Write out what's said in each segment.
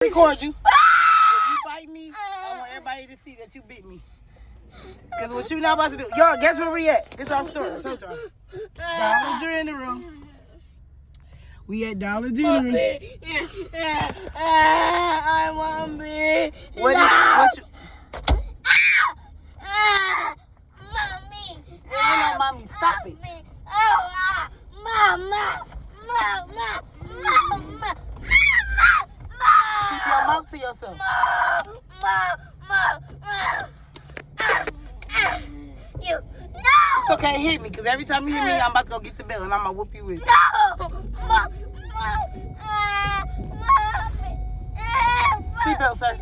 record you. If you bite me, I want everybody to see that you bit me. Because what you not about to do. Y'all, guess where we at? This our story. I told y'all. Dollar General in the room. We at Dollar General. I want me. What you... Mommy. No, mommy, stop it. Mama. Keep your mouth to yourself. You. No. It's okay, hit me, because every time you hit me, I'm about to go get the bell, and I'm going to whoop you with it. No. Seatbelt, sir.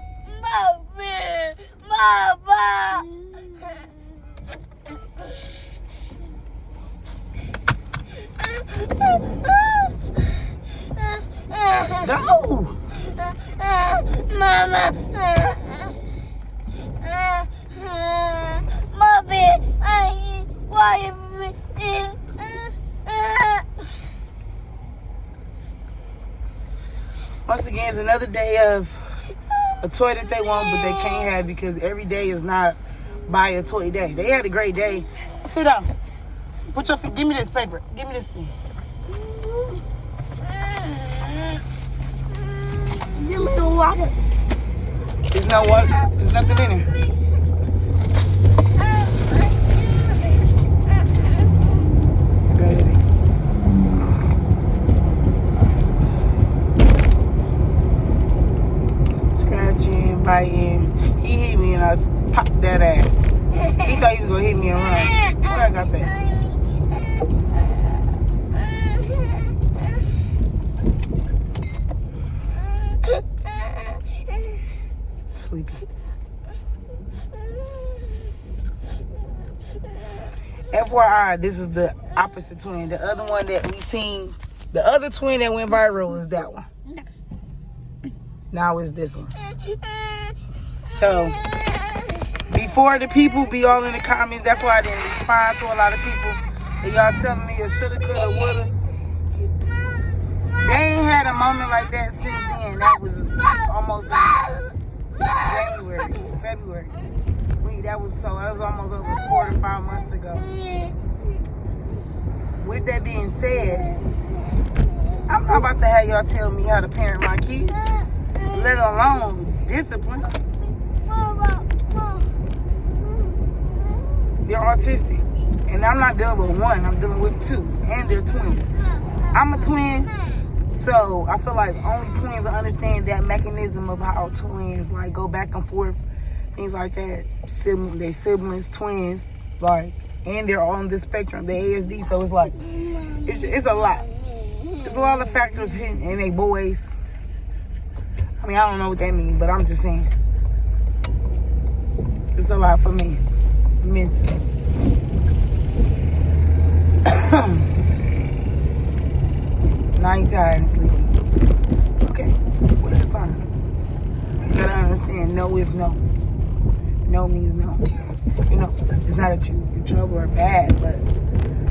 Mama. Go! Mama. Mommy, why me? Once again, it's another day of a toy that they want, but they can't have because every day is not buy a toy day. They had a great day. Sit down. Put your feet. Give me this paper. Give me this thing. Give me the water. There's no water. There's nothing in it. Scratching, biting. He hit me and I popped that ass. He thought he was gonna hit me and run. Where I got that? Sleepy. FYI, this is the opposite twin. The other one that we seen, the other twin that went viral is that one. Now it's this one. So, before the people be all in the comments, that's why I didn't respond to a lot of people. And y'all telling me it shoulda, coulda, woulda. They ain't had a moment like that since then. That was almost February. That was almost over 4 to 5 months ago. With that being said, I'm not about to have y'all tell me how to parent my kids, let alone discipline. They're autistic, and I'm not dealing with one, I'm dealing with two, and they're twins. I'm a twin, so I feel like only twins understand that mechanism of how twins like go back and forth. Things like that, they siblings, twins, like, and they're on the spectrum, the ASD. So it's like, it's a lot. There's a lot of factors hitting, and they boys. I mean, I don't know what that means, but I'm just saying, it's a lot for me, mentally. Now you tired and sleepy. It's okay, which is fine. You gotta understand, no is no. No means no. You know, it's not that you're in trouble or bad, but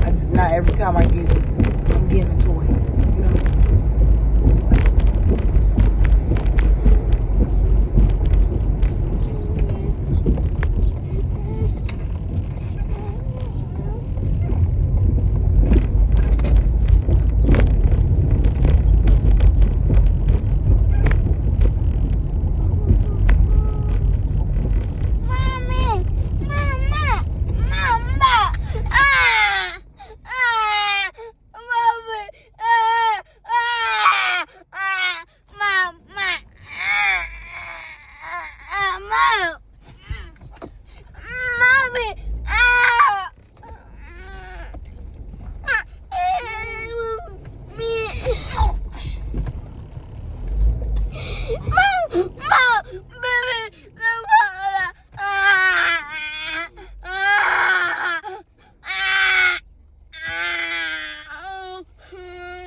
I just, not every time I get it, I'm getting a toy. You know?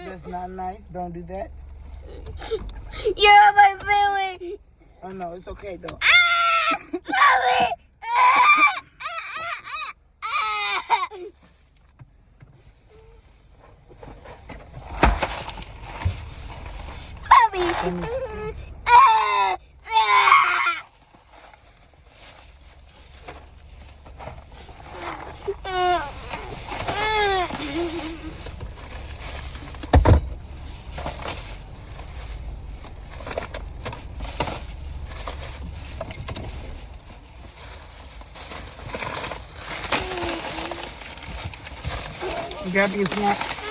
That's not nice. Don't do that. You're my family. Oh no, it's okay though. Mommy. Mommy. Grab your snacks.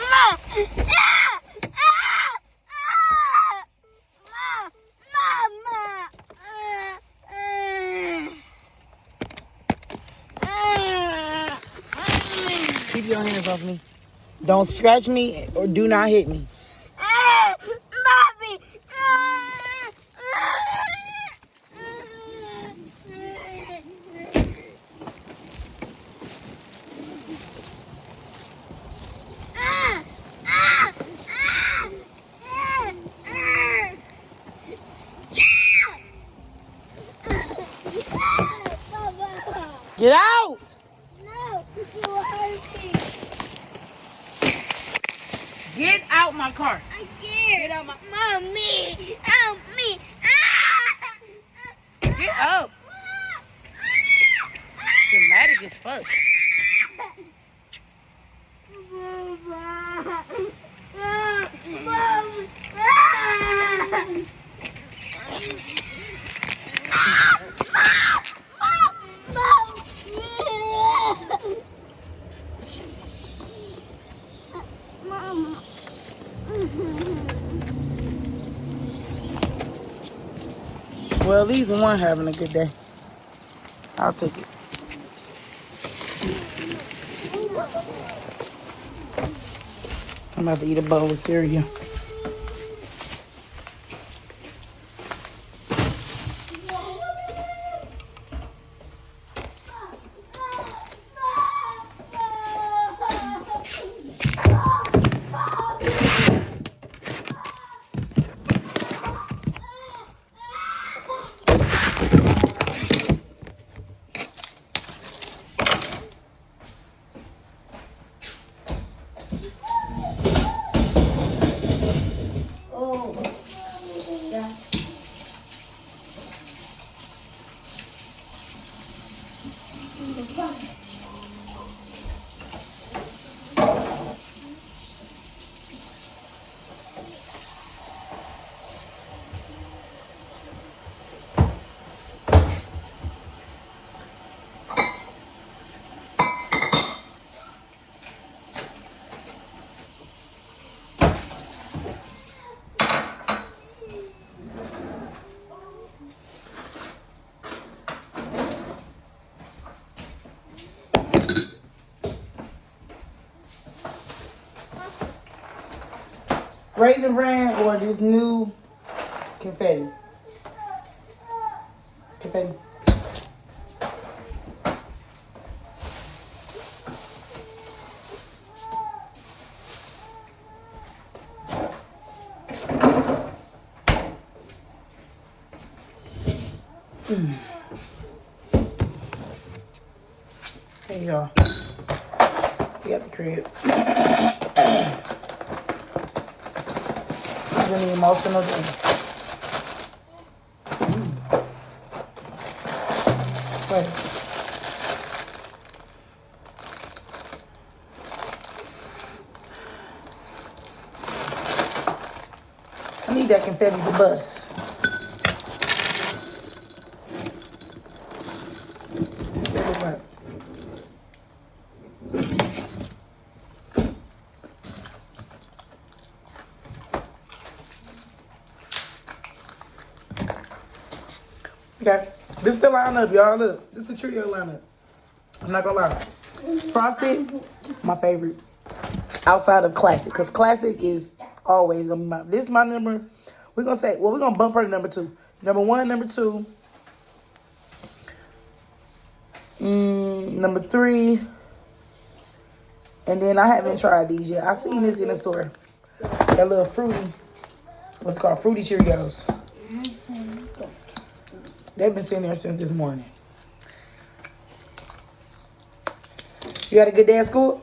Keep your hands off me. Don't scratch me or do not hit me. Mommy. Get out! No, you hurt me. Get out my car. I can't. Get out my... Mommy, help me. Get up. Dramatic as fuck. Mama. Well, at least one having a good day. I'll take it. I'm about to eat a bowl of cereal. Raisin Bran or this new confetti? Confetti. Here you go. You got the crib. Really emotional day. Wait. I need that confetti to bust. Okay, this is the lineup, y'all. Look, this is the trio lineup. I'm not gonna lie. Frosted, my favorite. Outside of Classic, because Classic is always gonna be my. This is my number. We're gonna say, well, we're gonna bump her to number 2. Number 1, number 2. Number 3. And then I haven't tried these yet. I seen this in the store. That little fruity, what's it called? Fruity Cheerios. They've been sitting there since this morning. You had a good day at school?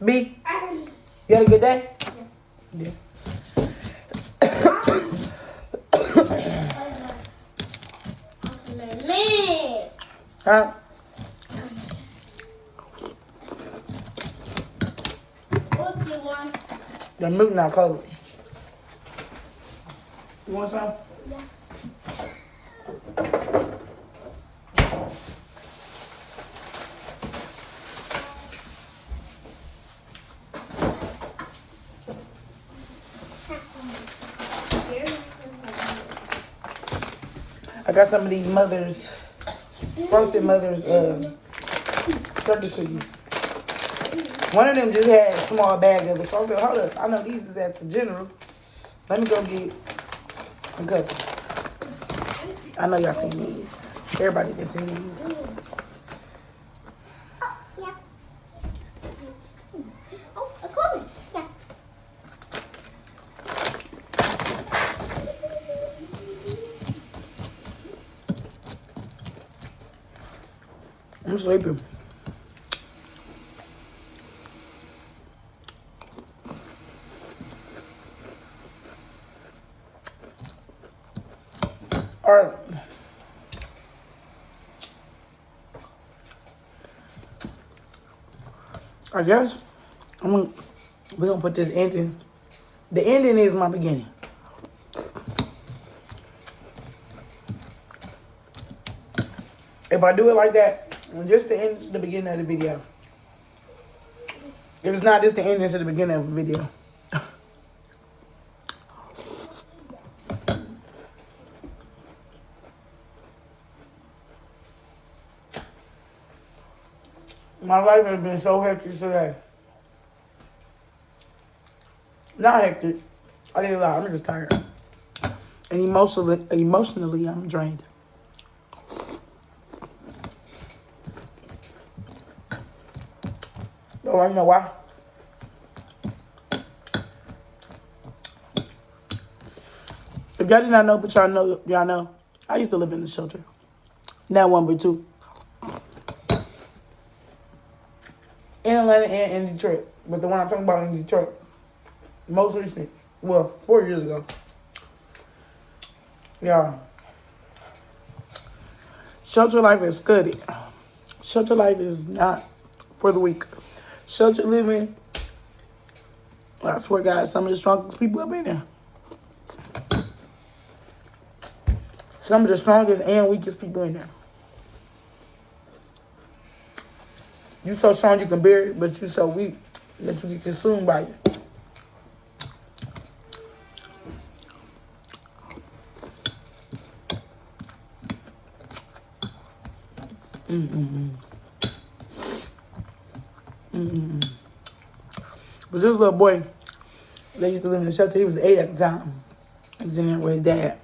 B? You had a good day? Yeah. Huh? What do you want? The milk not cold. You want some? Yeah. I got some of these Mother's, Frosted Mother's circus cookies. One of them just had a small bag of it. So I said, hold up, I know these is at the General. Let me go get a couple. I know y'all seen these. Everybody been seeing these. Yeah. Oh, a coin. Yeah. I'm sleeping. All right. I guess we're gonna put this ending. The ending is my beginning. If I do it like that, just the end is the beginning of the video. If it's not, just the ending is the beginning of the video. My life has been so hectic today. Not hectic. I did a lot. I'm just tired. And emotionally, I'm drained. Don't want to know why? If y'all did not know, but y'all know, I used to live in the shelter. Now 1 but 2. In Atlanta and in Detroit. But the one I'm talking about in Detroit. Most recent. Well, 4 years ago. Yeah. Shelter life is good. Shelter life is not for the weak. Shelter living, I swear God, some of the strongest people up in there. Some of the strongest and weakest people in there. You so strong you can bear it, but you so weak that you get consumed by it. But this little boy, they used to live in the shelter. He was 8 at the time. He was in there with his dad.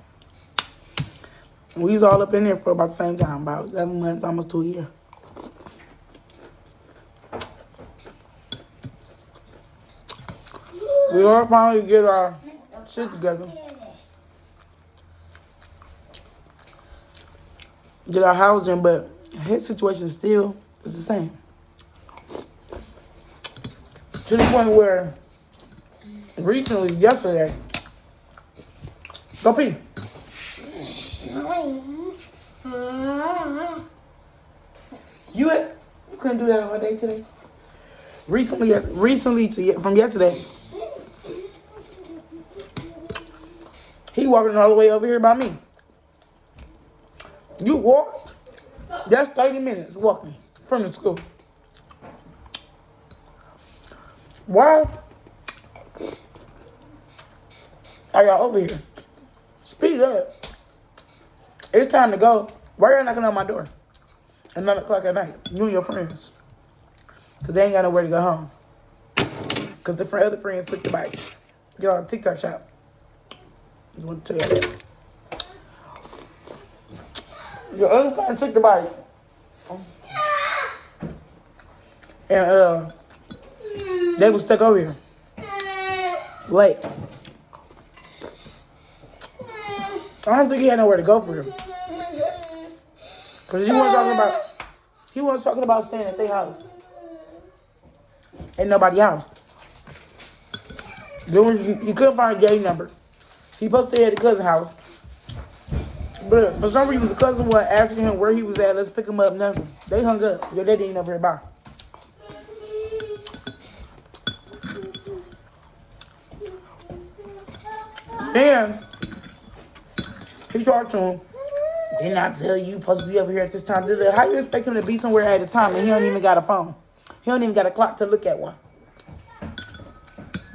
We was all up in there for about the same time, about 11 months, almost 2 years. We all finally get our shit together. Get our housing, but his situation still is the same. To the point where recently, yesterday, go pee. You couldn't do that all day today. From yesterday, he walking all the way over here by me. You walked? That's 30 minutes walking from the school. Why are y'all over here? Speed up. It's time to go. Why are you knocking on my door at 9 o'clock at night? You and your friends. Because they ain't got nowhere to go home. Because the other friends took the bikes. Y'all, TikTok shop. Just want to tell you that. Your other friends took the bike. And they was stuck over here. Late. I don't think he had nowhere to go for him. Because he wasn't talking about staying at their house. Ain't nobody house. Then he couldn't find a gate number. He supposed to stay at the cousin's house. But for some reason, the cousin was asking him where he was at. Let's pick him up. Nothing. They hung up. Your daddy ain't over here by. Then he talked to him. Didn't I tell you supposed to be over here at this time? How you expect him to be somewhere at a time and he don't even got a phone? He don't even got a clock to look at one.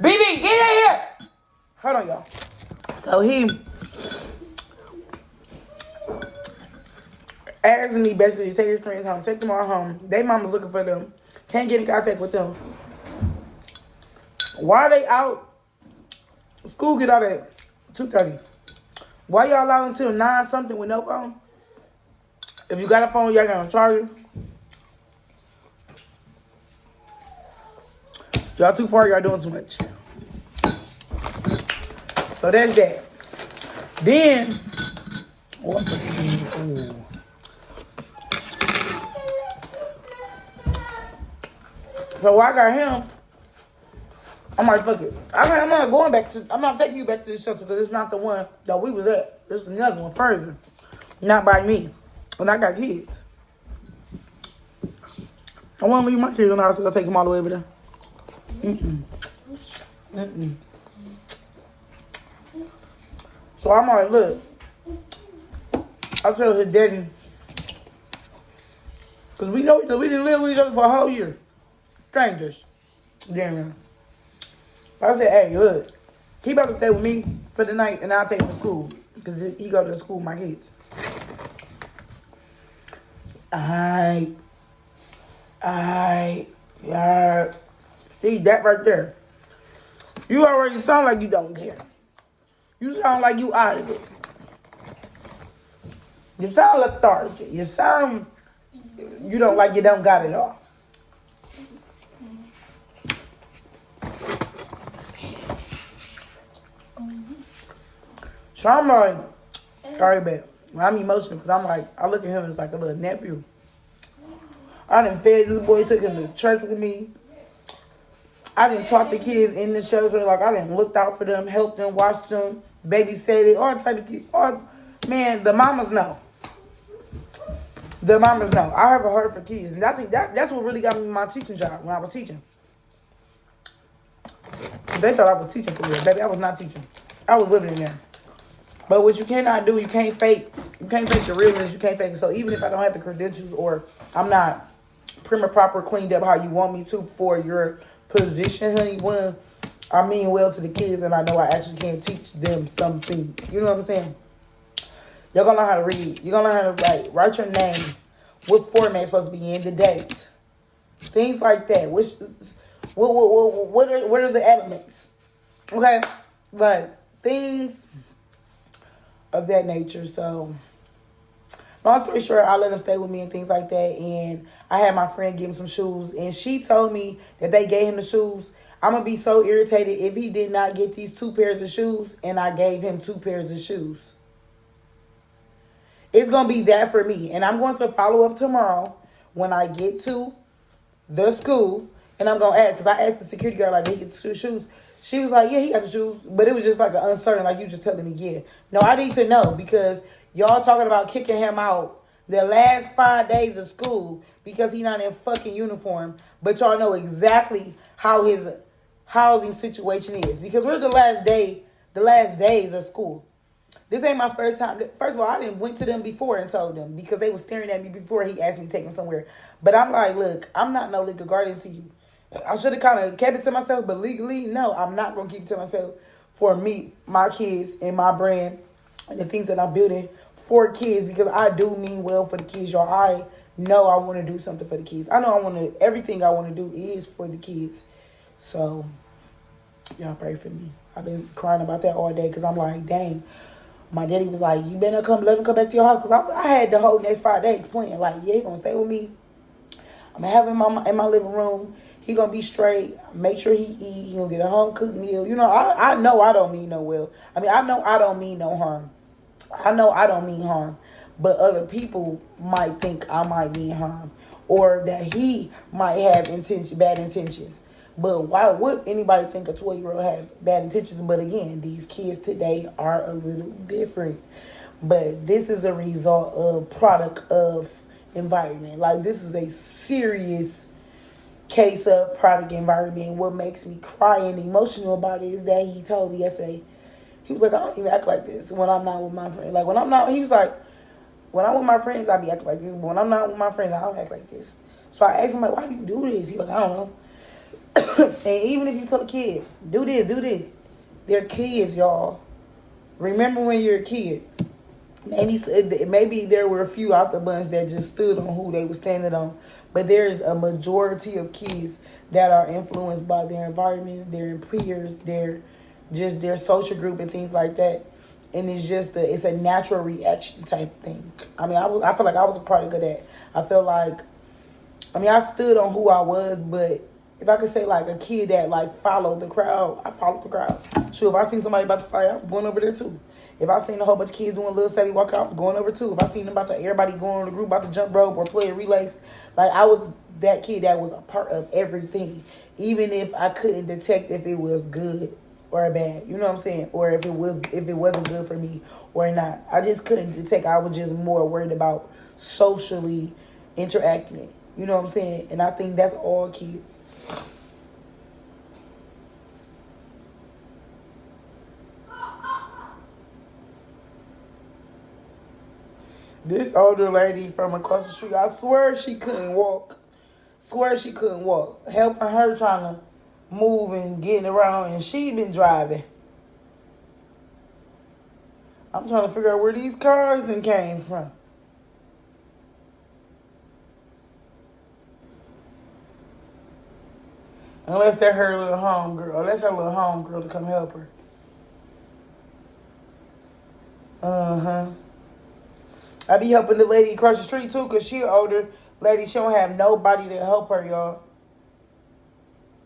BB, get in here! Hold on, y'all. So asking me basically to take his friends home, take them all home. They mama's looking for them. Can't get in contact with them. Why are they out? School get out at 2:30. Why y'all out until 9 something with no phone? If you got a phone, y'all got a charger. Y'all too far, y'all doing too much. So that's that. Then, so I got him. I'm like, fuck it. I'm not going back to. I'm not taking you back to the shelter because it's not the one that we was at. This is another one further, not by me. And I got kids. I want to leave my kids in the house, so I'll take them all the way over there. So I'm like, look. I tell his daddy, because we know each other. We didn't live with each other for a whole year. Strangers. Damn. I said, hey, look, he about to stay with me for the night, and I'll take him to school, because he go to school with my kids. Yeah. See, that right there. You already sound like you don't care. You sound like you out of it. You sound lethargic. You sound, you don't like you don't got it all. So I'm like, sorry, babe. I'm emotional because I'm like, I look at him as like a little nephew. I done fed this boy, took him to church with me. I didn't talk to kids in the shelter. Like, I didn't looked out for them, helped them, watched them, babysat it, all type of kids. Man, the mamas know. The mamas know. I have a heart for kids. And I think that's what really got me my teaching job when I was teaching. They thought I was teaching for real. Baby, I was not teaching. I was living in there. But what you cannot do, you can't fake the realness, you can't fake it. So even if I don't have the credentials or I'm not prim and proper cleaned up how you want me to for your position, honey, one, I mean well to the kids and I know I actually can teach them something. You know what I'm saying? You're going to learn how to read. You're going to learn how to write your name. What format it's supposed to be in, the date. Things like that. What are the elements? Okay? Like, things of that nature. So, long story short, I let them stay with me and things like that. And I had my friend give him some shoes. And she told me that they gave him the shoes. I'm going to be so irritated if he did not get these 2 pairs of shoes and I gave him 2 pairs of shoes. It's going to be that for me. And I'm going to follow up tomorrow when I get to the school. And I'm going to ask, because I asked the security guard, like, did he get the shoes? She was like, yeah, he got the shoes. But it was just like an uncertain, like you just telling me, yeah. No, I need to know because y'all talking about kicking him out the last 5 days of school because he not in fucking uniform. But y'all know exactly how his housing situation is. Because we're the last days of school. This ain't my first time. First of all, I didn't went to them before and told them because they were staring at me before he asked me to take them somewhere. But I'm like, look, I'm not no legal guardian to you. I should have kind of kept it to myself, but legally, no, I'm not going to keep it to myself for me, my kids, and my brand, and the things that I'm building for kids because I do mean well for the kids, y'all. I know I want to do something for the kids. I know everything I want to do is for the kids. So, y'all pray for me. I've been crying about that all day because I'm like, dang. My daddy was like, you better let him come back to your house. Because I had the whole next 5 days playing. Like, yeah, he going to stay with me. I'm going to have him in my living room. He going to be straight. Make sure he eat. He going to get a home-cooked meal. You know, I know I don't mean no well. I mean, I know I don't mean no harm. I know I don't mean harm. But other people might think I might mean harm. Or that he might have bad intentions. But why would anybody think a 12-year-old has bad intentions? But again, these kids today are a little different. But this is a product of environment. Like, this is a serious case of product environment. What makes me cry and emotional about it is that he told me yesterday, he was like, I don't even act like this when I'm not with my friends. Like, he was like, when I'm with my friends, I be acting like this. But when I'm not with my friends, I don't act like this. So I asked him, like, why do you do this? He was like, I don't know. And even if you tell a kid, do this, they're kids, y'all. Remember when you're a kid. Maybe there were a few out the bunch that just stood on who they were standing on, but there's a majority of kids that are influenced by their environments, their peers, their social group and things like that. And it's a natural reaction type thing. I mean, I feel like I was a product of that. I feel like, I stood on who I was, but if I could say like a kid that like followed the crowd, I followed the crowd. Sure, if I seen somebody about to fight, I'm going over there too. If I seen a whole bunch of kids doing a little steady walkout, I'm going over too. If I seen everybody going on the group about to jump rope or play relays, like I was that kid that was a part of everything, even if I couldn't detect if it was good or bad. You know what I'm saying? Or if it wasn't good for me or not. I just couldn't detect. I was just more worried about socially interacting. You know what I'm saying? And I think that's all kids. This older lady from across the street, I swear she couldn't walk. Helping her trying to move and getting around, and she been driving. I'm trying to figure out where these cars then came from. Unless that's her little homegirl. Unless her little homegirl to come help her. Uh-huh. I be helping the lady across the street too, because she an older lady. She don't have nobody to help her, y'all.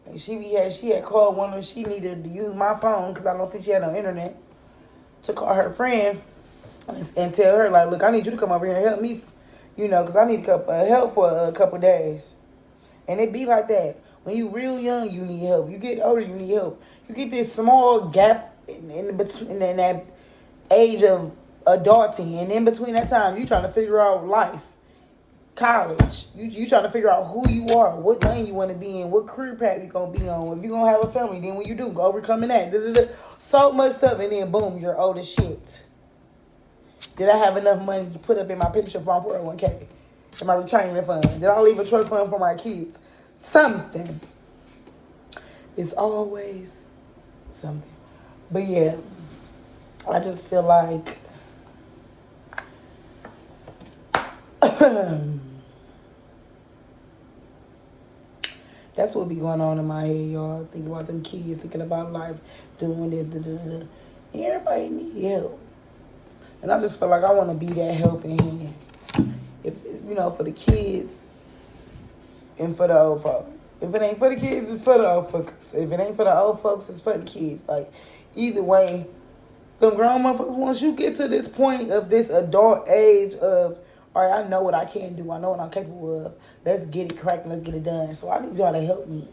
And she had called one of them. She needed to use my phone because I don't think she had no internet. To call her friend and tell her, like, look, I need you to come over here and help me, because I need help for a couple days. And it be like that. When you real young, you need help. You get older, you need help. You get this small gap in between in that age of adulting, and in between that time, you trying to figure out life, college. You trying to figure out who you are, what lane you want to be in, what career path you gonna be on. If you gonna have a family, then when you do, go overcoming that. So much stuff, and then boom, you're old as shit. Did I have enough money to put up in my pension fund for 401k? In my retirement fund? Did I leave a trust fund for my kids? Something. It's always something. But yeah, I just feel like that's what be going on in my head, y'all. Thinking about them kids, thinking about life, doing this, And everybody need help. And I just feel like I want to be that helping hand. If for the kids and for the old folks. If it ain't for the kids, it's for the old folks. If it ain't for the old folks, it's for the kids. Like, either way, them grown motherfuckers, once you get to this point of this adult age of, all right, I know what I can do. I know what I'm capable of. Let's get it cracking. Let's get it done. So I need y'all to help me.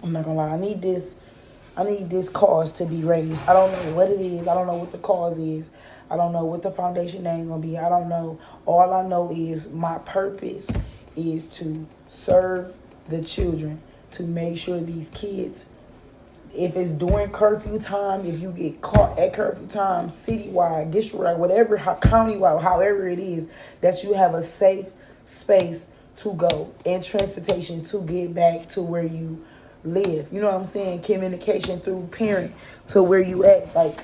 I'm not gonna lie. I need this cause to be raised. I don't know what it is. I don't know what the cause is. I don't know what the foundation name gonna be. I don't know. All I know is my purpose is to serve the children, to make sure these kids, if it's during curfew time, if you get caught at curfew time, citywide, district, whatever, countywide, however it is, that you have a safe space to go and transportation to get back to where you live. You know what I'm saying? Communication through parent to where you at. Like,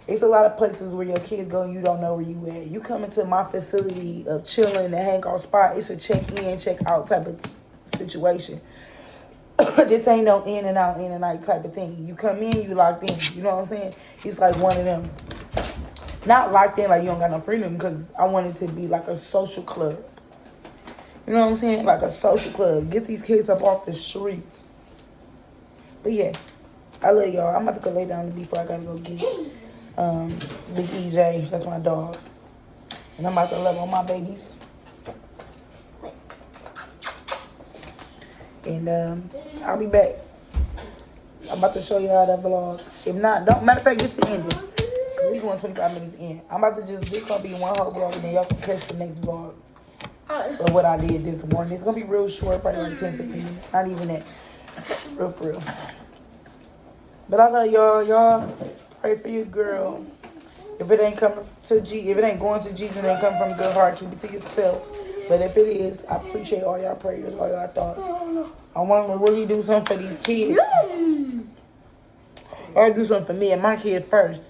it's a lot of places where your kids go and you don't know where you at. You come into my facility of chilling, the hangout spot, it's a check in, check out type of situation. This ain't no in and out type of thing. You come in, you locked in. You know what I'm saying? It's like one of them. Not locked in like you don't got no freedom, because I want it to be like a social club. You know what I'm saying? Like a social club. Get these kids up off the streets. But yeah, I love y'all. I'm about to go lay down before I gotta go get Big EJ. That's my dog. And I'm about to love on my babies. And I'll be back. I'm about to show y'all that vlog. If not, matter of fact, this the ending. Because we going 25 minutes in. I'm about to this gonna be one whole vlog, and then y'all can catch the next vlog. Of what I did this morning. It's gonna be real short, probably like 10, 15 minutes. Not even that. Real for real. But I love y'all. Y'all pray for your girl. If it ain't coming to G, if it ain't going to Jesus, it ain't coming from a good heart, keep it to yourself. But if it is, I appreciate all y'all prayers, all y'all thoughts. I want to really do something for these kids. Or do something for me and my kids first.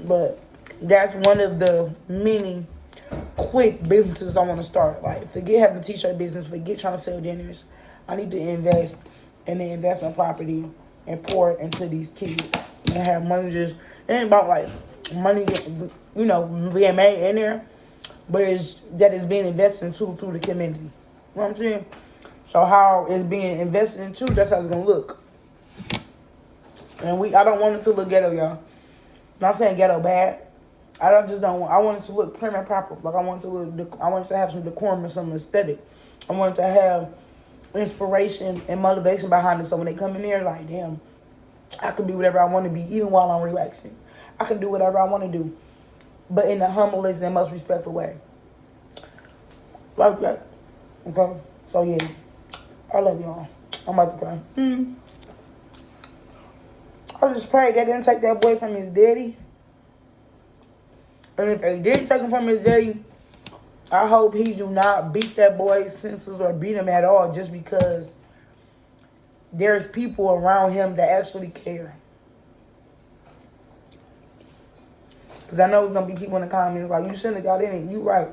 But that's one of the many quick businesses I want to start. Like, forget having a t-shirt business, forget trying to sell dinners. I need to invest in the investment property and pour it into these kids and have money just, it ain't about like money, you know, being made in there, but it's that it's being invested into through the community. You know what I'm saying? So how it's being invested into, that's how it's gonna look. And I don't want it to look ghetto, y'all. Not saying ghetto bad. I want it to look prim and proper. Like I want it to have some decorum and some aesthetic. I want it to have inspiration and motivation behind it. So when they come in here, like, damn, I can be whatever I want to be, even while I'm relaxing. I can do whatever I want to do, but in the humblest and most respectful way. Like that. Okay? So, yeah. I love y'all. I'm about to cry. I just pray they didn't take that boy from his daddy. And if they didn't take him from his daddy, I hope he do not beat that boy's senses or beat him at all just because there's people around him that actually care. Because I know there's going to be people in the comments like, you shouldn't have got in it. You right.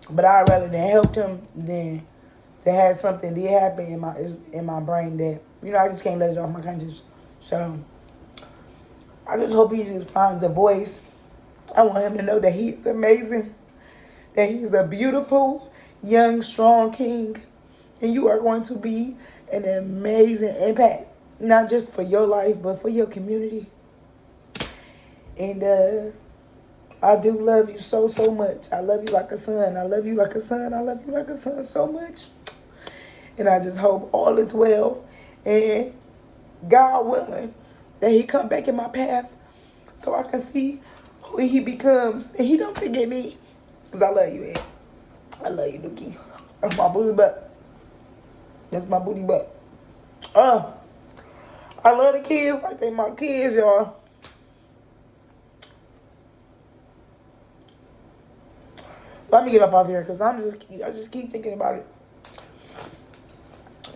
But I'd rather than helped him than to have something did happen in my brain that, you know, I just can't let it off my conscience. So, I just hope he just finds a voice. I want him to know that he's amazing. That he's a beautiful, young, strong king. And you are going to be an amazing impact. Not just for your life, but for your community. And I do love you so, so much. I love you like a son. I love you like a son. I love you like a son so much. And I just hope all is well. And God willing, that he come back in my path so I can see who he becomes. And he don't forget me. Because I love you, Ed. I love you, Dookie. That's my booty butt. That's my booty butt. I love the kids like they my kids, y'all. Let me get up off here because I just keep thinking about it.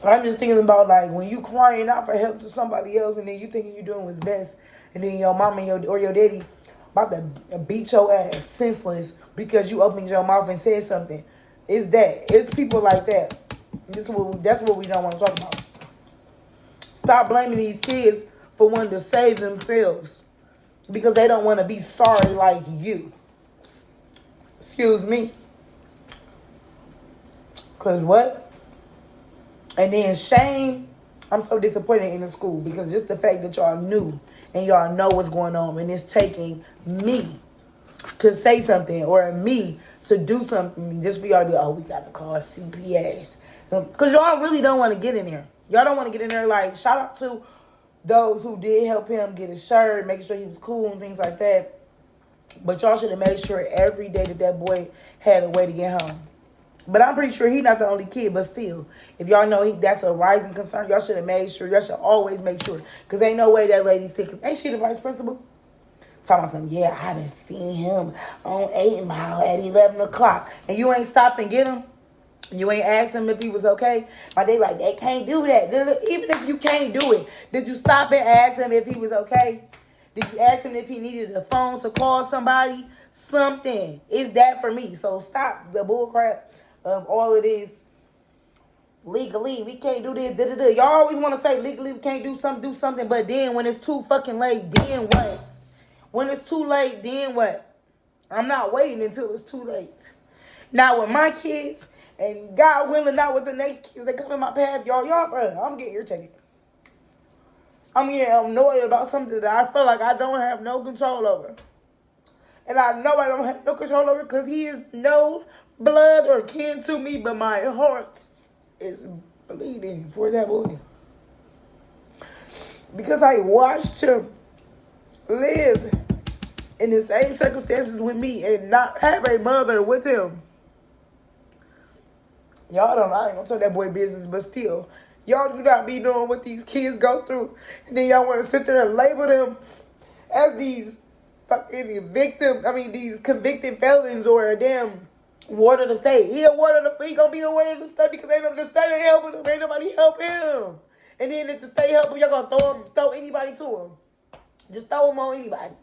I'm just thinking about, like, when you crying out for help to somebody else and then you thinking you doing what's best, and then your mama or your daddy about to beat your ass senseless because you opened your mouth and said something. It's people like that. That's what we don't want to talk about. Stop blaming these kids for wanting to save themselves because they don't want to be sorry like you. Excuse me. Because what? And then shame, I'm so disappointed in the school because just the fact that y'all knew and y'all know what's going on and it's taking me to say something or me to do something just for y'all to be, oh, we got to call CPS. Because y'all really don't want to get in there. Y'all don't want to get in there. Like, shout out to those who did help him get his shirt, making sure he was cool and things like that. But y'all should have made sure every day that boy had a way to get home. But I'm pretty sure he's not the only kid, but still, if y'all know that's a rising concern, y'all should have made sure. Y'all should always make sure. Because ain't no way that lady's sick. Ain't she the vice principal? Talking about something, yeah, I done seen him on 8 Mile at 11 o'clock. And you ain't stopped and get him? You ain't asked him if he was okay? Like, they can't do that. Even if you can't do it, did you stop and ask him if he was okay? Did you ask him if he needed a phone to call somebody? Something. It's that for me. So stop the bullcrap of all of this. Legally, we can't do this. Y'all always want to say legally we can't do something. But then when it's too fucking late, then what? When it's too late, then what? I'm not waiting until it's too late. Not with my kids, and God willing, not with the next kids that come in my path. Y'all, bro, I'm getting irritated. I'm getting annoyed about something that I feel like I don't have no control over. And I know I don't have no control over because he is no blood or kin to me, but my heart is bleeding for that boy. Because I watched him live in the same circumstances with me and not have a mother with him. Y'all don't know, I ain't gonna tell that boy business, but still, y'all do not be knowing what these kids go through. And then y'all want to sit there and label them as these fucking these convicted felons or a damn ward of the state. He gonna be a ward of the state because ain't the state ain't helping him. Ain't nobody help him. And then if the state help him, y'all gonna throw anybody to him. Just throw him on anybody.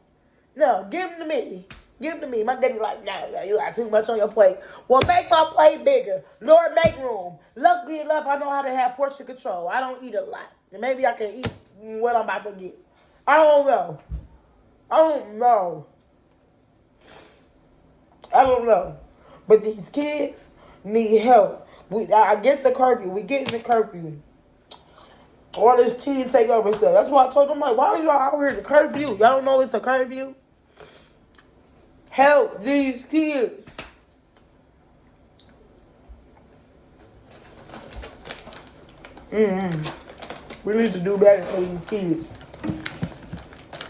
No, give them to me. Give them to me. My daddy like, nah, you got too much on your plate. Well, make my plate bigger. Lord, make room. Luckily enough, I know how to have portion control. I don't eat a lot. And maybe I can eat what I'm about to get. I don't know. I don't know. But these kids need help. I get the curfew. We get in the curfew. All this teen takeover stuff. That's why I told them, like, why are y'all out here at the curfew? Y'all don't know it's a curfew? Help these kids. We need to do better for these kids.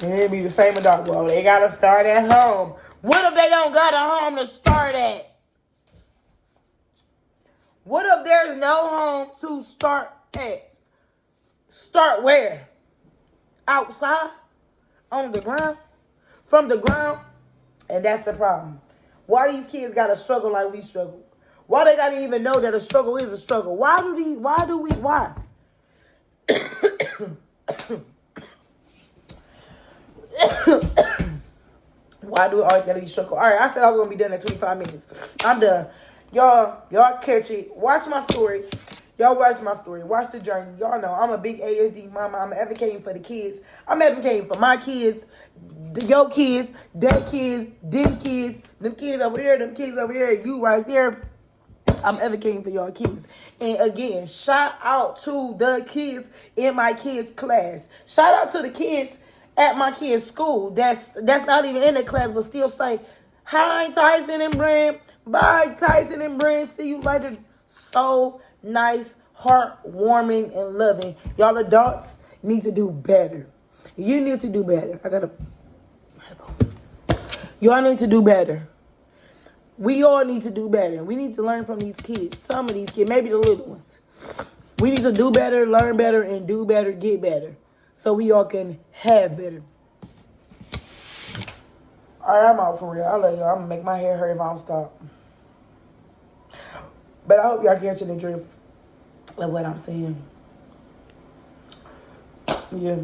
And it'll be the same adult. Well, they gotta start at home. What if they don't got a home to start at? What if there's no home to start at? Start where? Outside? On the ground? From the ground? And that's the problem. Why these kids gotta struggle like we struggle? Why they gotta even know that a struggle is a struggle? Why? Why do we always gotta be struggle? All right, I said I was gonna be done in 25 minutes. I'm done. Y'all catch it. Watch my story. Y'all watch my story. Watch the journey. Y'all know I'm a big ASD mama. I'm advocating for the kids. I'm advocating for my kids, your kids, their kids, them kids over there, them kids over there, you right there. I'm advocating for y'all kids. And again, shout out to the kids in my kids' class. Shout out to the kids at my kids' school. That's not even in the class, but still say, hi, Tyson and Brand. Bye, Tyson and Brand. See you later. So nice, heartwarming, and loving. Y'all adults need to do better. You need to do better. Y'all need to do better. We all need to do better. We need to learn from these kids. Some of these kids, maybe the little ones. We need to do better, learn better, and do better, get better. So we all can have better. All right, I'm out for real. I love y'all. I'm going to make my hair hurt if I don't stop. But I hope y'all catching the drift of what I'm saying. Yeah.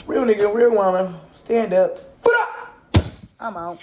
Real nigga, real woman. Stand up. I'm out.